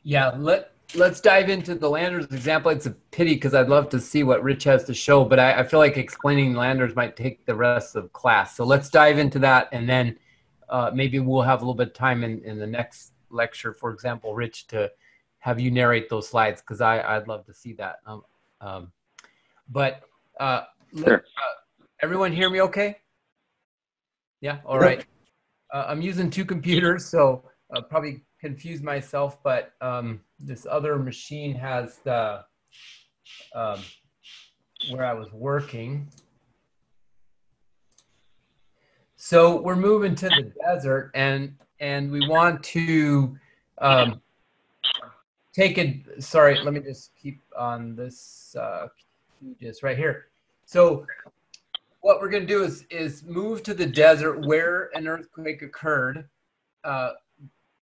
Yeah, let's dive into the landers example. It's a pity because I'd love to see what Rich has to show, but I feel like explaining landers might take the rest of class. So let's dive into that, and then maybe we'll have a little bit of time in the next lecture, for example, Rich, to have you narrate those slides because I'd love to see that. But Sure. everyone hear me okay? Yeah, all right. I'm using two computers, so probably confuse myself, but this other machine has the where I was working. So we're moving to the desert, and we want to take it. Sorry, let me just keep on this just right here. So what we're going to do is move to the desert where an earthquake occurred,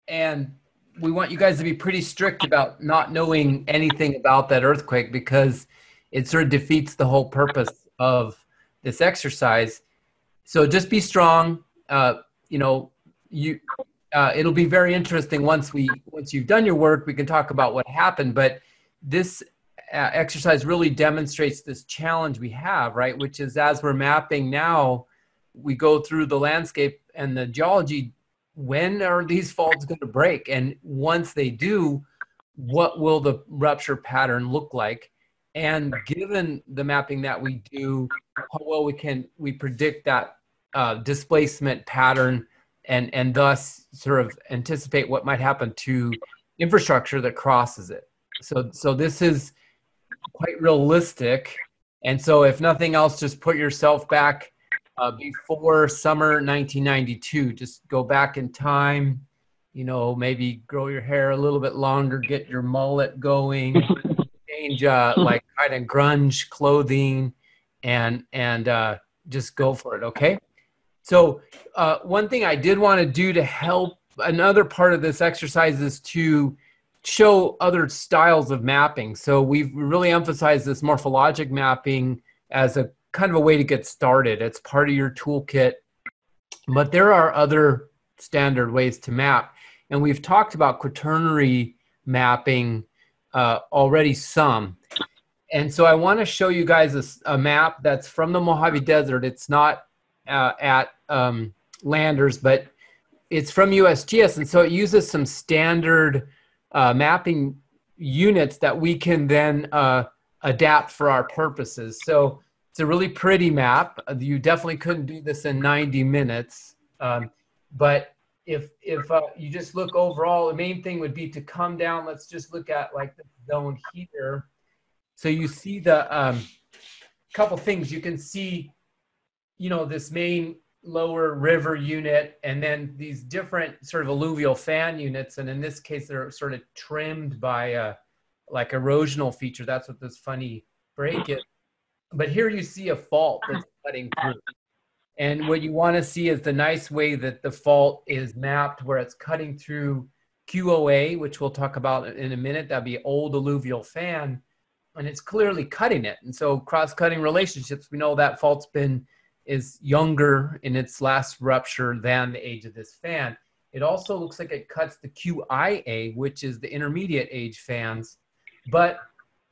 and we want you guys to be pretty strict about not knowing anything about that earthquake because it sort of defeats the whole purpose of this exercise. So just be strong. You know, it'll be very interesting once you've done your work. We can talk about what happened, but this exercise really demonstrates this challenge we have, right? Which is as we're mapping now, we go through the landscape and the geology. When are these faults going to break? And once they do, what will the rupture pattern look like? And given the mapping that we do, how well we predict that displacement pattern and thus sort of anticipate what might happen to infrastructure that crosses it. So this is quite realistic. And so if nothing else, just put yourself back before summer 1992. Just go back in time, you know, maybe grow your hair a little bit longer, get your mullet going, change like kind of grunge clothing, and just go for it, okay? So one thing I did want to do to help, another part of this exercise is to show other styles of mapping. So we've really emphasized this morphologic mapping as a kind of a way to get started. It's part of your toolkit, but there are other standard ways to map. And we've talked about quaternary mapping already some. And so I want to show you guys a map that's from the Mojave Desert. It's not at Landers, but it's from USGS. And so it uses some standard mapping units that we can then adapt for our purposes. So it's a really pretty map. You definitely couldn't do this in 90 minutes. But if you just look overall, the main thing would be to come down. Let's just look at like the zone here. So you see the couple things. You can see, you know, this main lower river unit and then these different sort of alluvial fan units. And in this case, they're sort of trimmed by like erosional feature. That's what this funny break is. But here you see a fault that's cutting through. And what you want to see is the nice way that the fault is mapped where it's cutting through QOA, which we'll talk about in a minute. That'd be old alluvial fan. And it's clearly cutting it. And so cross-cutting relationships, we know that fault's is younger in its last rupture than the age of this fan. It also looks like it cuts the QIA, which is the intermediate age fans. But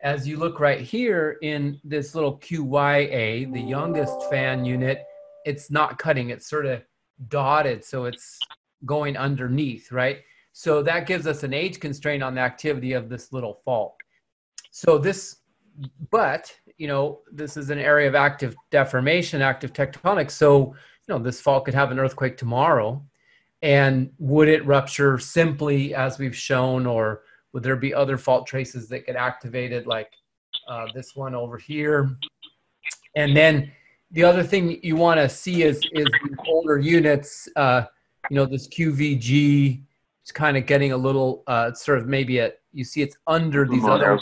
as you look right here in this little QYA, the youngest fan unit, it's not cutting, it's sort of dotted, so it's going underneath, right? So that gives us an age constraint on the activity of this little fault. So this, but, you know, this is an area of active deformation, active tectonics. So, you know, this fault could have an earthquake tomorrow. And would it rupture simply as we've shown, or would there be other fault traces that get activated like this one over here? And then the other thing you want to see is the older units, you know, this QVG is kind of getting a little sort of maybe you see it's under these other.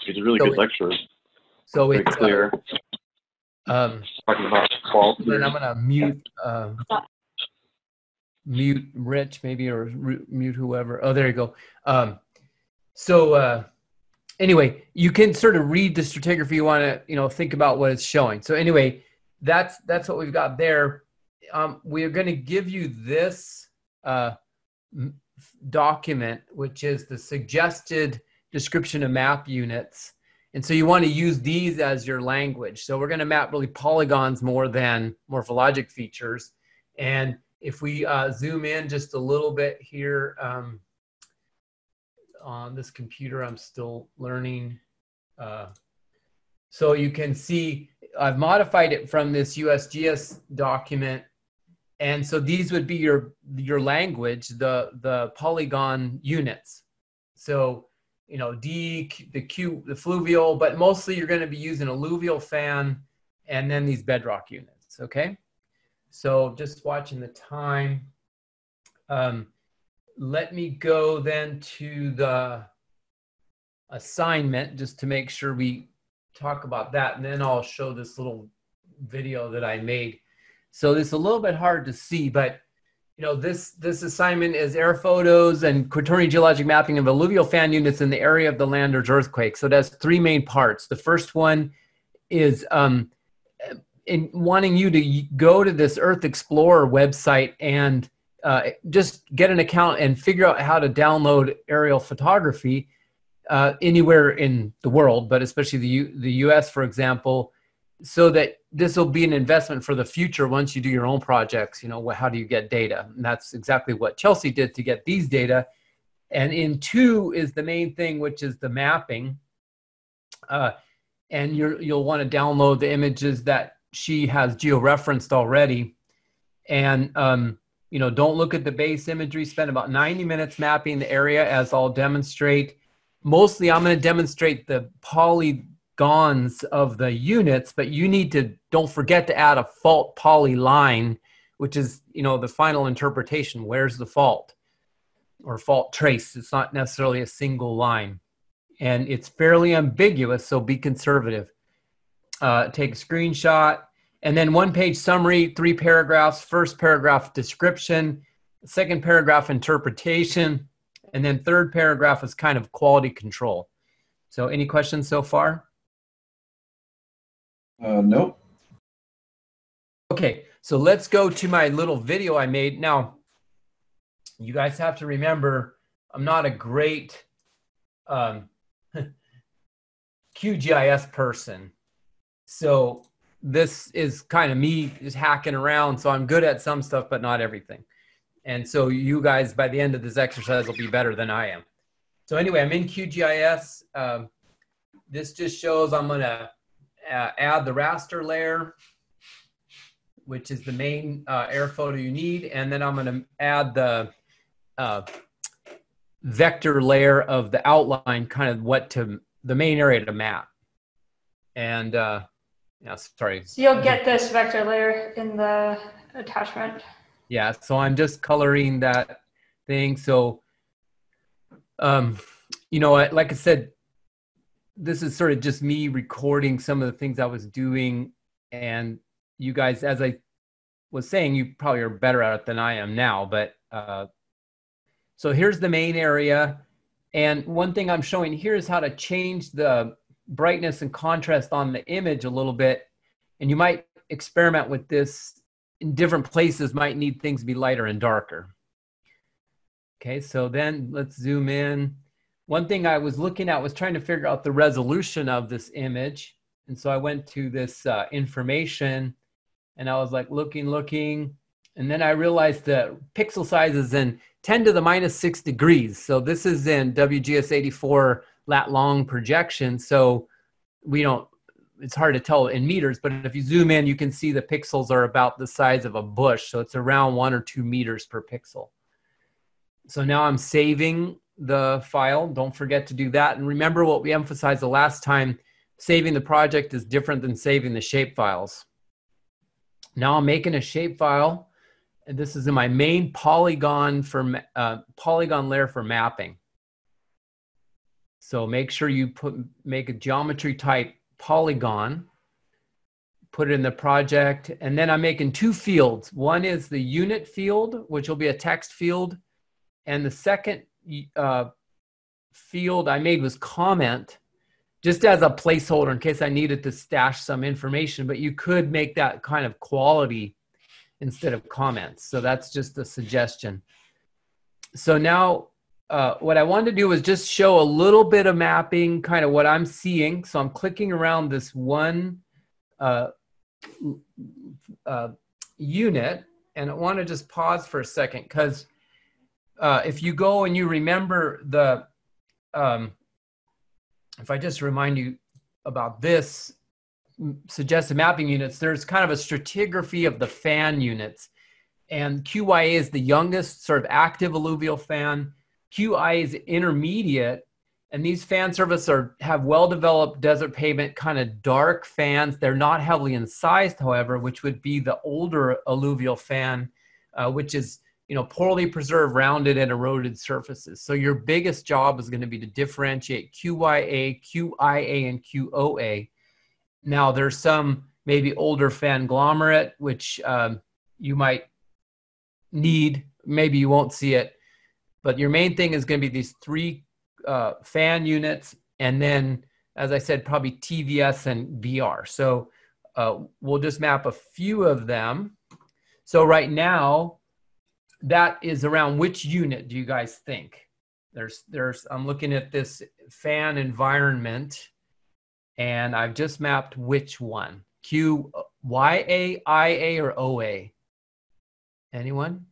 He's a really good lecturer. So it's clear. Talking about fault. Then I'm gonna mute Rich maybe, or mute whoever. Oh, there you go. Anyway, you can sort of read the stratigraphy. You want to, you know, think about what it's showing. So anyway, that's what we've got there. We are going to give you this document, which is the suggested description of map units. And so you want to use these as your language. So we're going to map really polygons more than morphologic features. And if we zoom in just a little bit here, on this computer, I'm still learning. So you can see I've modified it from this USGS document. And so these would be your language, the polygon units. So, you know, D, the Q, the fluvial, but mostly you're going to be using alluvial fan and then these bedrock units, okay? So just watching the time. Let me go then to the assignment just to make sure we talk about that, and then I'll show this little video that I made. So it's a little bit hard to see, but you know, this assignment is air photos and quaternary geologic mapping of alluvial fan units in the area of the Landers earthquake. So it has three main parts. The first one is in wanting you to go to this Earth Explorer website and just get an account and figure out how to download aerial photography anywhere in the world, but especially the US, for example, so that this will be an investment for the future once you do your own projects. You know, how do you get data? And that's exactly what Chelsea did to get these data. And in 2 is the main thing, which is the mapping. And you'll want to download the images that she has georeferenced already. And, you know, don't look at the base imagery. Spend about 90 minutes mapping the area, as I'll demonstrate. Mostly I'm going to demonstrate the polygons of the units, but you need to, don't forget to add a fault poly line, which is, you know, the final interpretation. Where's the fault or fault trace? It's not necessarily a single line. And it's fairly ambiguous, so be conservative. Take a screenshot, and then 1-page summary, 3 paragraphs. First paragraph description, second paragraph interpretation, and then third paragraph is kind of quality control. So any questions so far? Nope. Okay, so let's go to my little video I made. Now, you guys have to remember, I'm not a great QGIS person. So this is kind of me just hacking around. So I'm good at some stuff, but not everything. And so you guys, by the end of this exercise, will be better than I am. So anyway, I'm in QGIS. This just shows I'm going to add the raster layer, which is the main air photo you need. And then I'm going to add the vector layer of the outline, kind of what to, the main area to map. And yeah, sorry. So you'll get this vector layer in the attachment. Yeah, so I'm just coloring that thing. So, you know, like I said, this is sort of just me recording some of the things I was doing. And you guys, as I was saying, you probably are better at it than I am now. But so here's the main area. And one thing I'm showing here is how to change the brightness and contrast on the image a little bit. And you might experiment with this in different places, might need things to be lighter and darker. Okay, so then let's zoom in. One thing I was looking at was trying to figure out the resolution of this image. And so I went to this information and I was like looking. And then I realized the pixel size is in 10 to the minus 6 degrees. So this is in WGS 84 lat long projection. So we don't, it's hard to tell in meters, but if you zoom in, you can see the pixels are about the size of a bush. So it's around 1 or 2 meters per pixel. So now I'm saving the file. Don't forget to do that. And remember what we emphasized the last time, saving the project is different than saving the shape files. Now I'm making a shape file, and this is in my main polygon for polygon layer for mapping. So make sure you make a geometry type polygon, put it in the project, and then I'm making 2 fields. One is the unit field, which will be a text field, and the second field I made was comment, just as a placeholder in case I needed to stash some information, but you could make that kind of quality instead of comments. So that's just a suggestion. so now what I wanted to do was just show a little bit of mapping, kind of what I'm seeing. So I'm clicking around this one unit, and I want to just pause for a second because if you go and you remember the, if I just remind you about this suggested mapping units, there's kind of a stratigraphy of the fan units. And QYA is the youngest sort of active alluvial fan. QI is intermediate. And these fan surfaces have well-developed desert pavement, kind of dark fans. They're not heavily incised, however, which would be the older alluvial fan, which is, you know, poorly preserved, rounded, and eroded surfaces. So your biggest job is going to be to differentiate QYA, QIA, and QOA. Now, there's some maybe older fanglomerate, which you might need. Maybe you won't see it. But your main thing is going to be these three fan units, and then, as I said, probably TVS and VR. So we'll just map a few of them. So right now, that is around which unit do you guys think? I'm looking at this fan environment, and I've just mapped which one? QYA, IA, or OA? Anyone?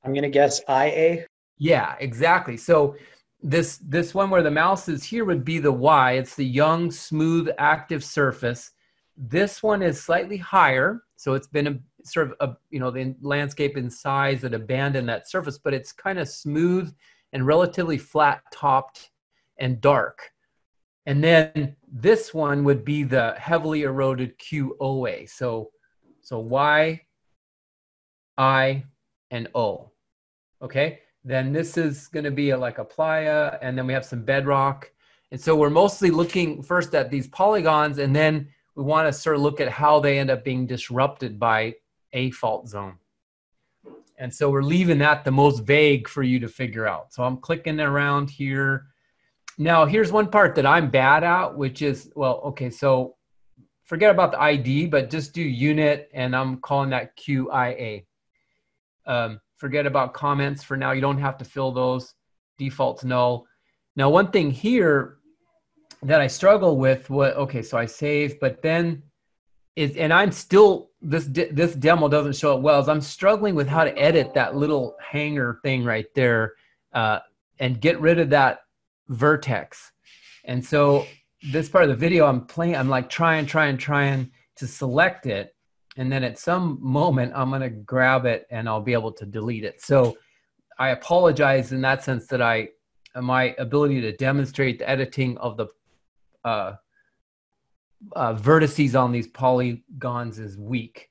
I'm going to guess IA. Yeah, exactly. So this one where the mouse is here would be the Y. It's the young, smooth, active surface. This one is slightly higher. So it's been a sort of, you know, the landscape in size that abandoned that surface, but it's kind of smooth and relatively flat topped and dark. And then this one would be the heavily eroded QOA. So Y, I, and O. Okay. Then this is going to be like a playa, and then we have some bedrock. And so we're mostly looking first at these polygons, and then we want to sort of look at how they end up being disrupted by a fault zone. And so we're leaving that the most vague for you to figure out. So I'm clicking around here. Now, here's one part that I'm bad at, which is, well, okay, so forget about the ID, but just do unit, and I'm calling that QIA. Forget about comments for now. You don't have to fill those. Default's null. Now, one thing here that I struggle with, okay, so I save, but then and I'm still, this demo doesn't show it well, is I'm struggling with how to edit that little hanger thing right there and get rid of that vertex. And so this part of the video, I'm like trying to select it. And then at some moment, I'm going to grab it and I'll be able to delete it. So I apologize in that sense that my ability to demonstrate the editing of the vertices on these polygons is weak.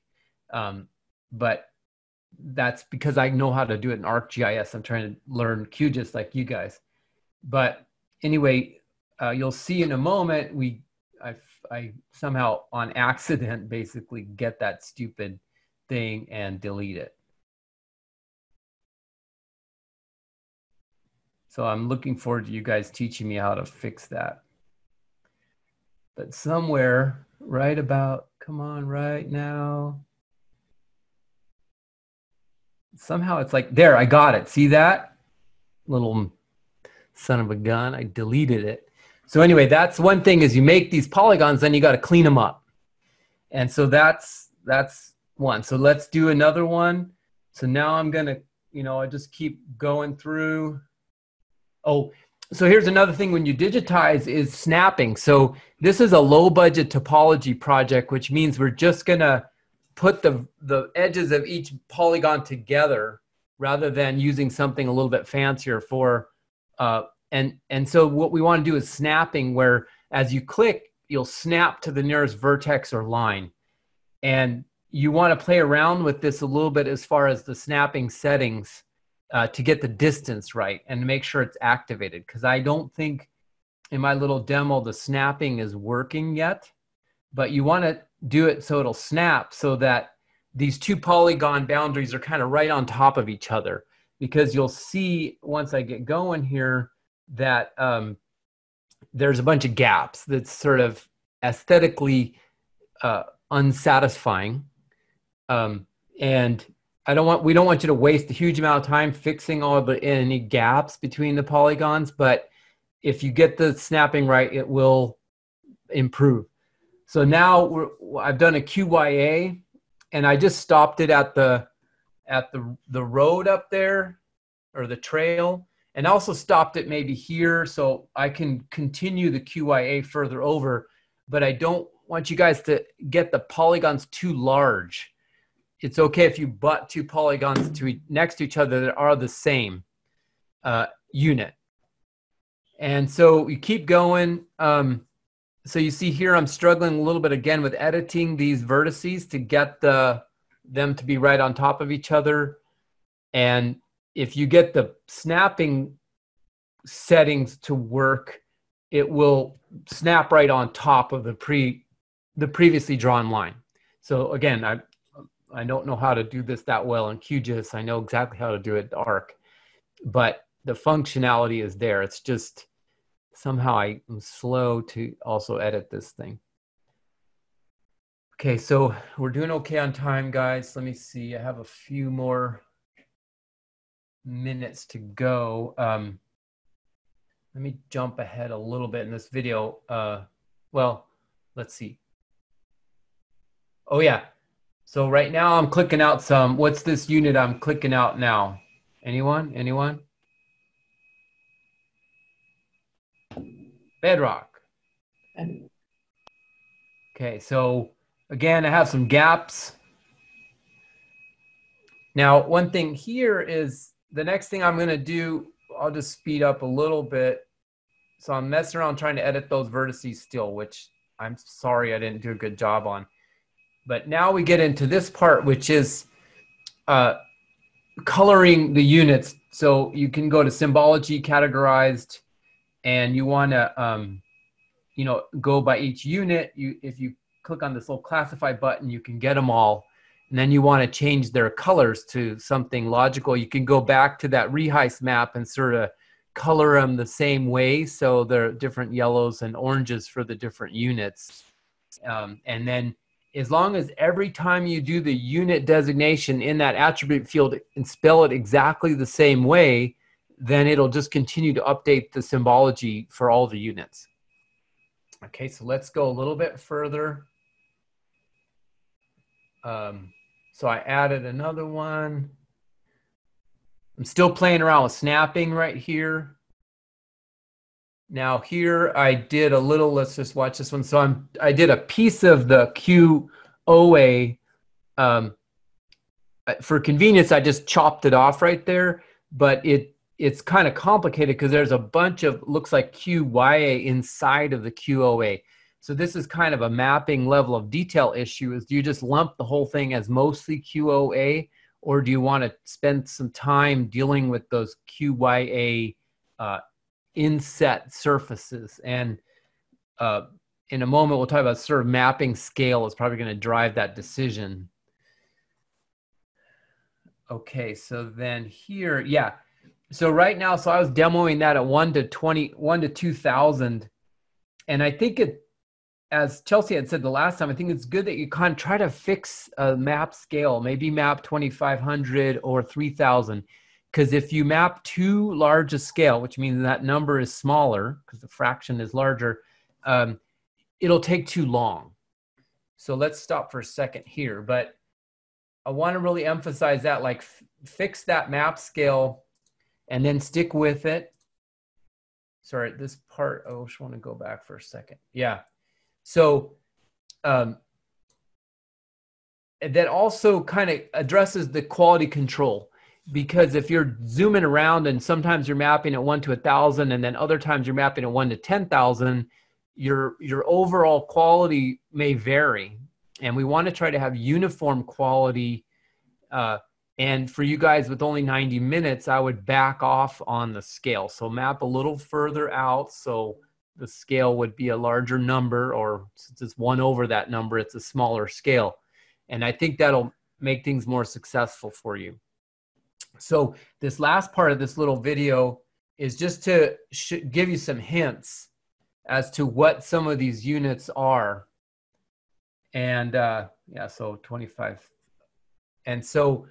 But that's because I know how to do it in ArcGIS. I'm trying to learn QGIS like you guys. But anyway, you'll see in a moment, I somehow on accident basically get that stupid thing and delete it. So I'm looking forward to you guys teaching me how to fix that. But somewhere right about, come on, right now. Somehow it's like, there, I got it. See that? Little son of a gun, I deleted it. So anyway, that's one thing is you make these polygons, then you got to clean them up. And so that's one. So let's do another one. So now I'm going to, you know, I just keep going through. Oh, so here's another thing when you digitize is snapping. So this is a low budget topology project, which means we're just going to put the edges of each polygon together rather than using something a little bit fancier for, and so what we want to do is snapping, where as you click, you'll snap to the nearest vertex or line. And you want to play around with this a little bit as far as the snapping settings to get the distance right and to make sure it's activated. Because I don't think in my little demo the snapping is working yet, but you want to do it so it'll snap so that these two polygon boundaries are kind of right on top of each other. Because you'll see once I get going here that there's a bunch of gaps that's sort of aesthetically unsatisfying. And we don't want you to waste a huge amount of time fixing all the any gaps between the polygons, but if you get the snapping right, it will improve. So now I've done a QYA, and I just stopped it at the road up there, or the trail, and also stopped it maybe here so I can continue the QYA further over, but I don't want you guys to get the polygons too large. It's okay if you butt two polygons next to each other that are the same unit. And so you keep going. So you see here, I'm struggling a little bit again with editing these vertices to get them to be right on top of each other. And if you get the snapping settings to work, it will snap right on top of the previously drawn line. So again, I don't know how to do this that well in QGIS. I know exactly how to do it in ARC, but the functionality is there. It's just somehow I'm slow to also edit this thing. Okay, so we're doing okay on time, guys. Let me see. I have a few more minutes to go. Let me jump ahead a little bit in this video. Well, let's see. Oh yeah. So right now I'm clicking out some, what's this unit I'm clicking out now? Anyone? Anyone? Bedrock. Okay, so again, I have some gaps. Now, one thing here is the next thing I'm gonna do, I'll just speed up a little bit. So I'm messing around trying to edit those vertices still, which I'm sorry I didn't do a good job on. But now we get into this part, which is coloring the units. So you can go to symbology, categorized, and you want to, you know, go by each unit. If you click on this little classify button, you can get them all. And then you want to change their colors to something logical. You can go back to that reheist map and sort of color them the same way. So there are different yellows and oranges for the different units. And then as long as every time you do the unit designation in that attribute field and spell it exactly the same way, then it'll just continue to update the symbology for all the units. Okay, so let's go a little bit further. So I added another one. I'm still playing around with snapping right here. Now here I did a little, let's just watch this one. So I did a piece of the QOA. For convenience, I just chopped it off right there, but it's kind of complicated because there's a bunch of, looks like QYA inside of the QOA. So this is kind of a mapping level of detail issue. Is do you just lump the whole thing as mostly QOA, or do you want to spend some time dealing with those QYA inset surfaces? And in a moment, we'll talk about sort of mapping scale is probably going to drive that decision. Okay, so then here, yeah. So right now, so I was demoing that at 1 to 2000. And I think it, as Chelsea had said the last time, I think it's good that you kind of try to fix a map scale, maybe map 2500 or 3000. Because if you map too large a scale, which means that number is smaller because the fraction is larger, it'll take too long. So let's stop for a second here. But I want to really emphasize that, like, fix that map scale and then stick with it. Sorry, this part, I just want to go back for a second. Yeah. So that also kind of addresses the quality control, because if you're zooming around and sometimes you're mapping at 1 to 1000 and then other times you're mapping at 1 to 10,000, your overall quality may vary. And we want to try to have uniform quality. And for you guys with only 90 minutes, I would back off on the scale. So map a little further out. So the scale would be a larger number, or since it's 1 over that number, it's a smaller scale. And I think that'll make things more successful for you. So this last part of this little video is just to give you some hints as to what some of these units are. And yeah, so 25. And so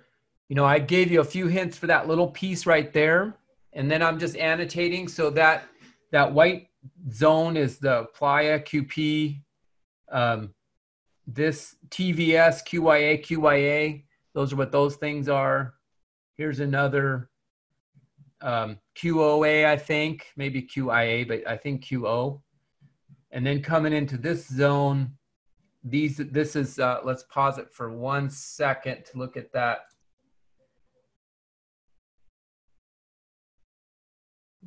You know, I gave you a few hints for that little piece right there. And then I'm just annotating. So that white zone is the playa, QP, this TVS, QYA, QYA. Those are what those things are. Here's another QOA, I think, maybe QIA, but I think QO. And then coming into this zone, this is, let's pause it for 1 second to look at that.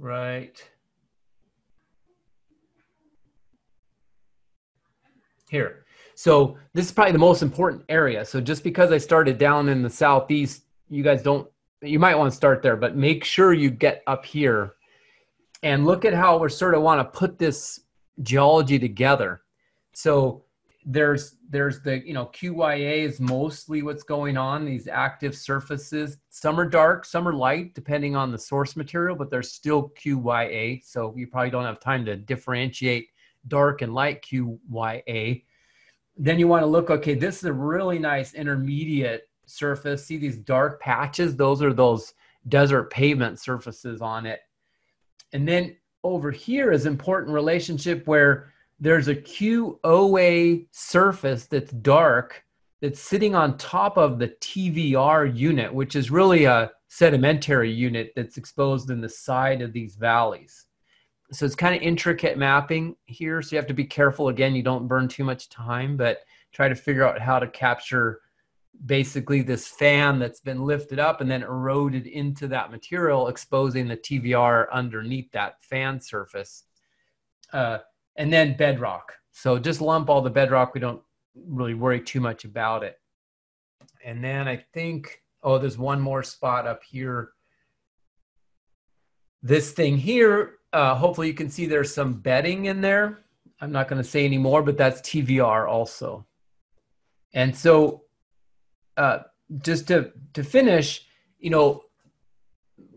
Right here. So this is probably the most important area. So just because I started down in the southeast, you guys don't, you might want to start there, but make sure you get up here and look at how we're sort of want to put this geology together. So there's the, you know, QYA is mostly what's going on, these active surfaces. Some are dark, some are light, depending on the source material, but there's still QYA. So you probably don't have time to differentiate dark and light QYA. Then you want to look, okay, this is a really nice intermediate surface. See these dark patches? Those are those desert pavement surfaces on it. And then over here is important relationship where there's a QOA surface that's dark that's sitting on top of the TVR unit, which is really a sedimentary unit that's exposed in the side of these valleys. So it's kind of intricate mapping here. So you have to be careful. Again, you don't burn too much time, but try to figure out how to capture basically this fan that's been lifted up and then eroded into that material, exposing the TVR underneath that fan surface. And then bedrock. So just lump all the bedrock. We don't really worry too much about it. And then I think, oh, there's one more spot up here. This thing here, hopefully you can see there's some bedding in there. I'm not going to say any more, but that's TVR also. And so just to finish, you know,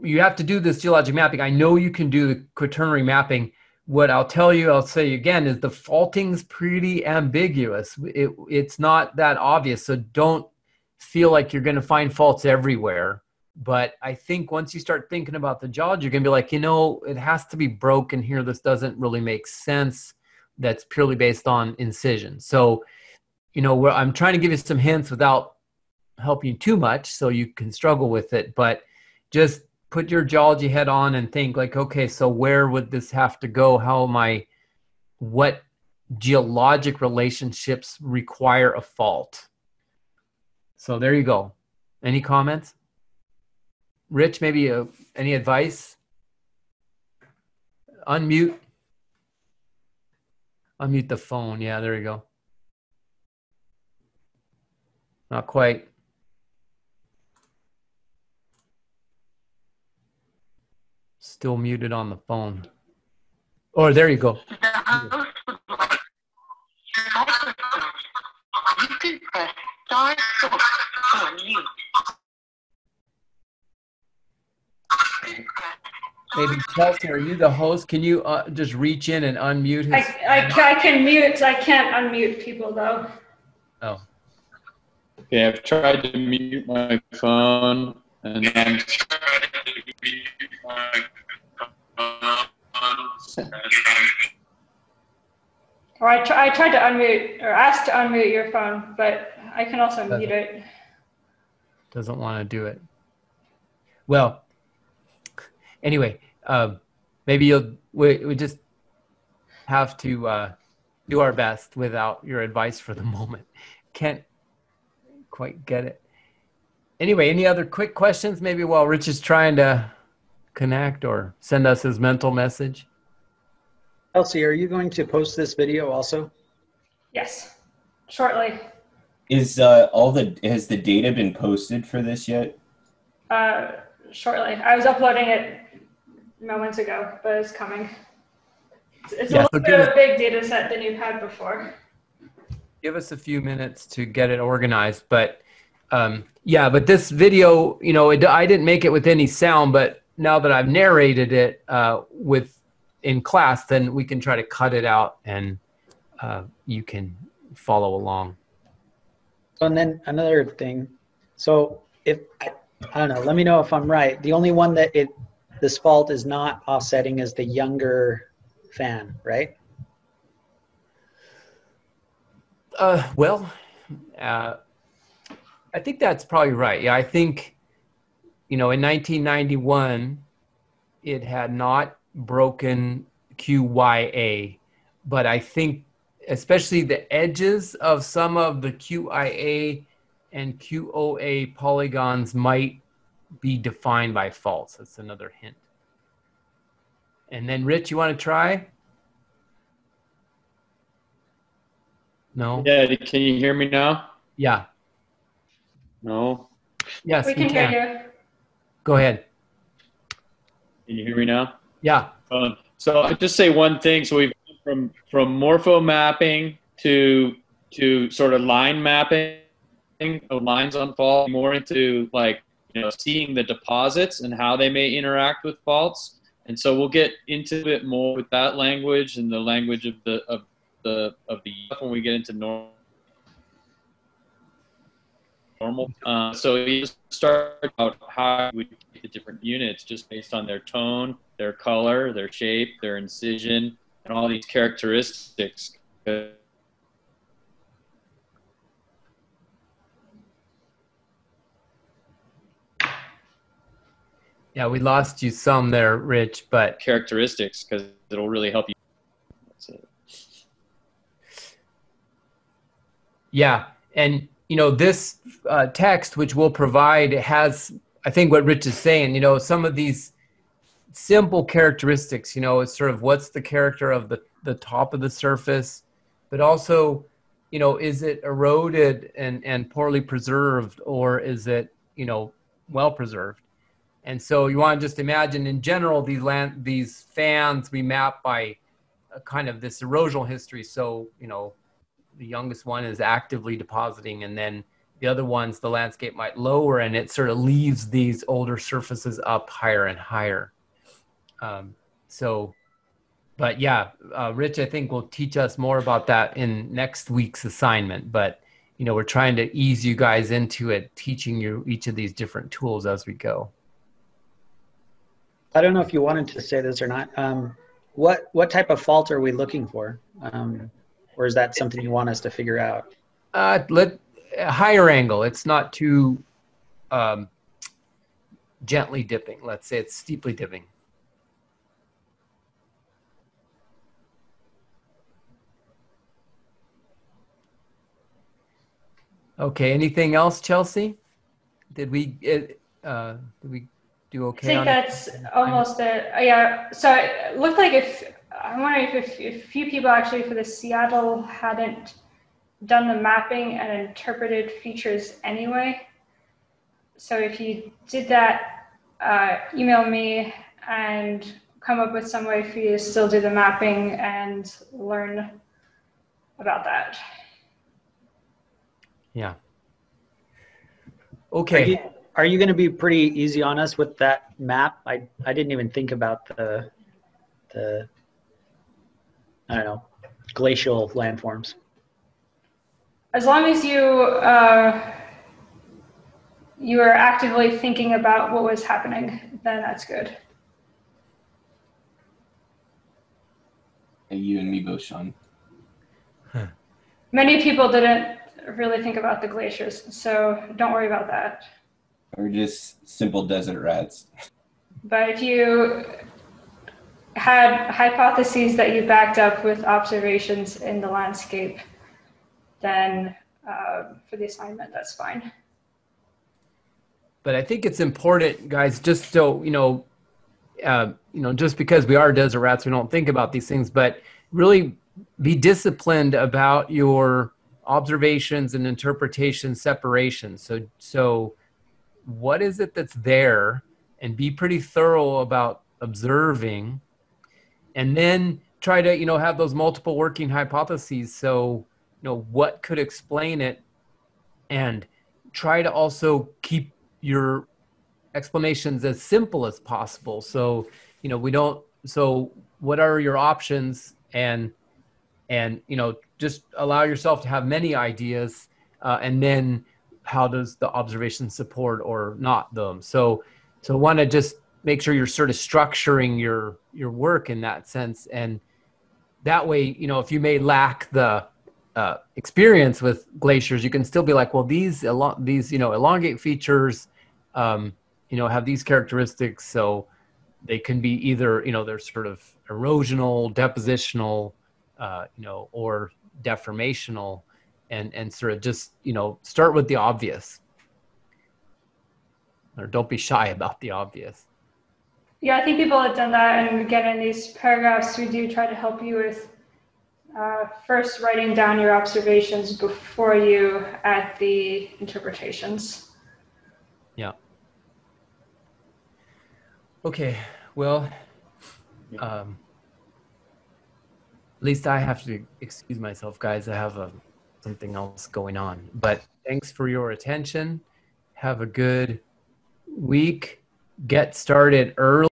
you have to do this geologic mapping. I know you can do the quaternary mapping. What I'll tell you, I'll say again, is the faulting's pretty ambiguous. It's not that obvious. So don't feel like you're going to find faults everywhere. But I think once you start thinking about the geology, you're going to be like, you know, it has to be broken here. This doesn't really make sense. That's purely based on incision. So, you know, I'm trying to give you some hints without helping you too much so you can struggle with it. But just put your geology head on and think like, okay, so where would this have to go? What geologic relationships require a fault? So there you go. Any comments? Rich, maybe any advice? Unmute. Unmute the phone. Yeah, there you go. Not quite. Still muted on the phone. Oh, there you go. You can press star to unmute. Maybe Chelsea, are you the host? Can you just reach in and unmute his? I can mute. I can't unmute people though. Oh. Okay, I've tried to mute my phone and I'm Or I tried to unmute or asked to unmute your phone, but I can also mute it. Doesn't want to do it. Well, anyway, maybe we just have to do our best without your advice for the moment. Can't quite get it. Anyway, any other quick questions? Maybe while Rich is trying to connect or send us his mental message. Elsie, are you going to post this video also? Yes, shortly. Is has the data been posted for this yet? Shortly. I was uploading it moments ago, but it's coming. It's Yeah, a little bit of a big data set than you've had before. Give us a few minutes to get it organized, but yeah, but this video, you know, I didn't make it with any sound, but now that I've narrated it in class, then we can try to cut it out and you can follow along. And then another thing. So if I don't know. Let me know if I'm right. The only one that this fault is not offsetting is the younger fan, right? Well, I think that's probably right. Yeah, I think, in 1991, it had not broken QYA, but I think especially the edges of some of the QIA and QOA polygons might be defined by faults. That's another hint. And then Rich, you want to try? No? Yeah, can you hear me now? Yeah. No. Yes, We can hear you. Go ahead. Can you hear me now? Yeah. So I just say one thing. So we've gone from morpho mapping to sort of line mapping of lines on fault, more into seeing the deposits and how they may interact with faults. And so we'll get into it more with that language and the language of the when we get into normal. So you start out how we get the different units just based on their tone, their color, their shape, their incision, and all these characteristics. Yeah, we lost you some there, Rich, but Characteristics, because it'll really help you. That's it. Yeah, and this text, which we'll provide, has, I think what Rich is saying, some of these simple characteristics, it's sort of what's the character of the top of the surface, but also, is it eroded and poorly preserved, or is it, well preserved? And so you want to just imagine, in general, these fans we map by kind of this erosional history. So, the youngest one is actively depositing, and then the other ones, the landscape might lower, and it sort of leaves these older surfaces up higher and higher. But yeah, Rich, I think will teach us more about that in next week's assignment. But, we're trying to ease you guys into it, teaching you each of these different tools as we go. I don't know if you wanted to say this or not. What type of fault are we looking for? Or is that something you want us to figure out? A higher angle. It's not too gently dipping. Let's say it's steeply dipping. Okay. Anything else, Chelsea? Did we do okay? I think that's almost it. Yeah. So it looked like I'm wondering if a few people actually for the Seattle hadn't done the mapping and interpreted features anyway. So if you did that, email me and come up with some way for you to still do the mapping and learn about that. Yeah. Okay. Are you going to be pretty easy on us with that map? I didn't even think about the I don't know, glacial landforms. As long as you are actively thinking about what was happening, then that's good. You and me both, Sean. Many people didn't really think about the glaciers, so don't worry about that. Or just simple desert rats. But if you had hypotheses that you backed up with observations in the landscape, then for the assignment, that's fine. But I think it's important, guys, just so, just because we are desert rats, we don't think about these things, but really be disciplined about your observations and interpretation separation. So what is it that's there, and be pretty thorough about observing, and then try to, have those multiple working hypotheses. So, what could explain it, and try to also keep your explanations as simple as possible. So, so what are your options, and just allow yourself to have many ideas, and then how does the observation support or not them. So want to just make sure you're sort of structuring your work in that sense. And that way, you know, if you may lack the experience with glaciers, you can still be like, well, these you know, elongate features, you know, have these characteristics. So they can be either, you know, they're sort of erosional, depositional, you know, or deformational, and sort of just, you know, start with the obvious, or don't be shy about the obvious. Yeah, I think people have done that, and again, in these paragraphs, we do try to help you with first writing down your observations before you add the interpretations. Yeah. Okay, well, at least I have to excuse myself, guys. I have something else going on. But thanks for your attention. Have a good week. Get started early.